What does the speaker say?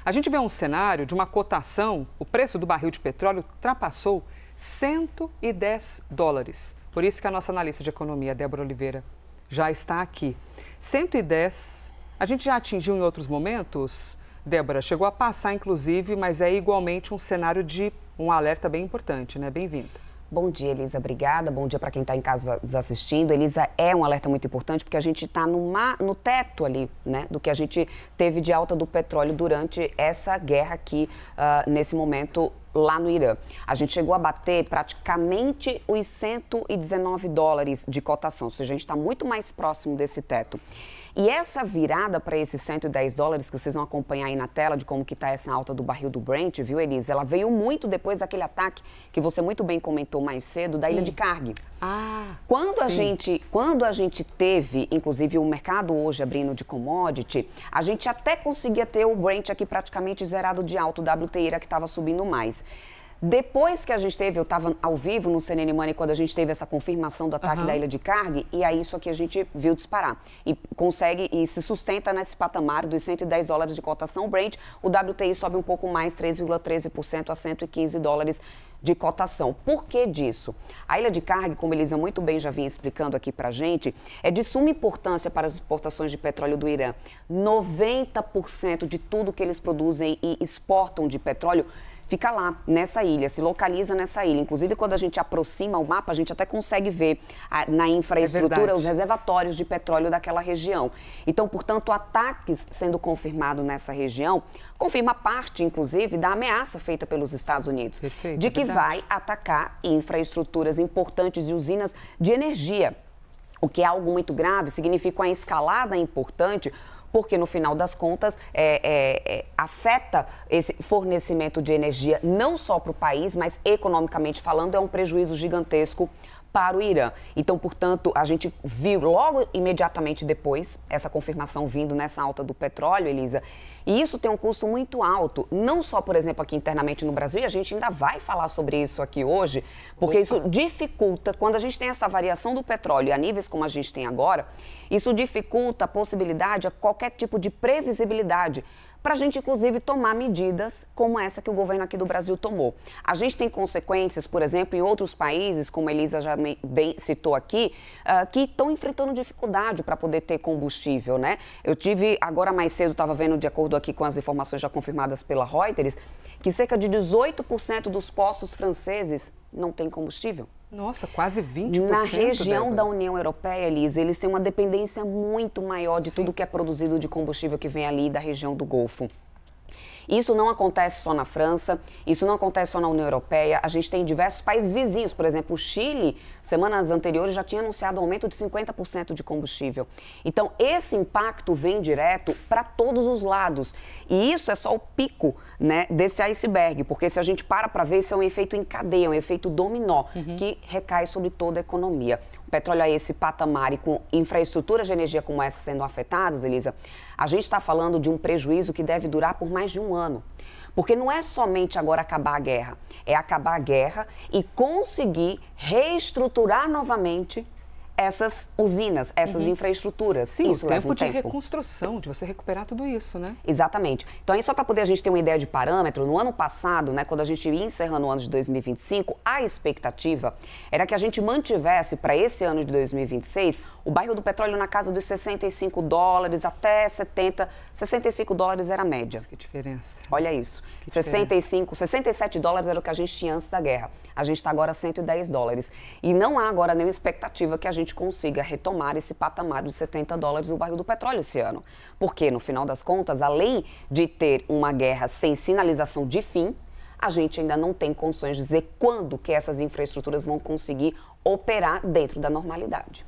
A gente vê um cenário de uma cotação, o preço do barril de petróleo ultrapassou 110 dólares. Por isso que a nossa analista de economia, Débora Oliveira, já está aqui. 110, a gente já atingiu em outros momentos, Débora, chegou a passar inclusive, mas é igualmente um cenário de um alerta bem importante, né? Bem-vinda. Bom dia, Elisa. Obrigada. Bom dia para quem está em casa nos assistindo. Elisa, é um alerta muito importante porque a gente está no teto ali, né, do que a gente teve de alta do petróleo durante essa guerra aqui, nesse momento, lá no Irã. A gente chegou a bater praticamente os 119 dólares de cotação, ou seja, a gente está muito mais próximo desse teto. E essa virada para esses 110 dólares, que vocês vão acompanhar aí na tela de como que está essa alta do barril do Brent, viu, Elisa? Ela veio muito depois daquele ataque que você muito bem comentou mais cedo, da ilha de Carg. Quando a gente teve, inclusive, o mercado hoje abrindo de commodity, a gente até conseguia ter o Brent aqui praticamente zerado de alto, o WTI era que estava subindo mais. Depois que a gente teve, eu estava ao vivo no CNN Money quando a gente teve essa confirmação do ataque da ilha de Carg, e aí isso aqui a gente viu disparar. E consegue, e se sustenta nesse patamar dos 110 dólares de cotação Brent, o WTI sobe um pouco mais, 3,13% a 115 dólares de cotação. Por que disso? A ilha de Carg, como a Elisa muito bem já vinha explicando aqui pra gente, é de suma importância para as exportações de petróleo do Irã. 90% de tudo que eles produzem e exportam de petróleo fica lá, nessa ilha, se localiza nessa ilha. Inclusive, quando a gente aproxima o mapa, a gente até consegue ver na infraestrutura os reservatórios de petróleo daquela região. Então, portanto, ataques sendo confirmados nessa região, confirma parte, inclusive, da ameaça feita pelos Estados Unidos, de que vai atacar infraestruturas importantes e usinas de energia. O que é algo muito grave, significa uma escalada importante, porque no final das contas afeta esse fornecimento de energia não só para o país, mas economicamente falando é um prejuízo gigantesco para o Irã. Então, portanto, a gente viu logo imediatamente depois essa confirmação vindo nessa alta do petróleo, Elisa, e isso tem um custo muito alto, não só, por exemplo, aqui internamente no Brasil, e a gente ainda vai falar sobre isso aqui hoje, porque isso dificulta, quando a gente tem essa variação do petróleo a níveis como a gente tem agora, isso dificulta a possibilidade, a qualquer tipo de previsibilidade, para a gente, inclusive, tomar medidas como essa que o governo aqui do Brasil tomou. A gente tem consequências, por exemplo, em outros países, como a Elisa já bem citou aqui, que estão enfrentando dificuldade para poder ter combustível, né? Eu tive, agora mais cedo, estava vendo, de acordo aqui com as informações já confirmadas pela Reuters, que cerca de 18% dos postos franceses não têm combustível. Nossa, quase 20%. Na região Débora. da União Europeia, Elisa, eles têm uma dependência muito maior de tudo que é produzido de combustível que vem ali da região do Golfo. Isso não acontece só na França, isso não acontece só na União Europeia. A gente tem diversos países vizinhos, por exemplo, o Chile, semanas anteriores, já tinha anunciado um aumento de 50% de combustível. Então, esse impacto vem direto para todos os lados. E isso é só o pico, né, desse iceberg, porque se a gente para ver, isso é um efeito em cadeia, um efeito dominó, que recai sobre toda a economia. O petróleo a esse patamar e com infraestruturas de energia como essa sendo afetadas, Elisa, a gente está falando de um prejuízo que deve durar por mais de um ano. Porque não é somente agora acabar a guerra, é acabar a guerra e conseguir reestruturar novamente essas usinas, essas infraestruturas. Sim, isso o leva um tempo de tempo. reconstrução, de você recuperar tudo isso, né? Exatamente. Então, aí só para poder a gente ter uma ideia de parâmetro, no ano passado, né, quando a gente ia encerrando o ano de 2025, a expectativa era que a gente mantivesse para esse ano de 2026 o barril do petróleo na casa dos 65 dólares até 70, 65 dólares era a média. Que diferença. Olha isso. 67 dólares era o que a gente tinha antes da guerra. A gente está agora a 110 dólares. E não há agora nenhuma expectativa que a gente consiga retomar esse patamar de 70 dólares no barril do petróleo esse ano. Porque, no final das contas, além de ter uma guerra sem sinalização de fim, a gente ainda não tem condições de dizer quando que essas infraestruturas vão conseguir operar dentro da normalidade.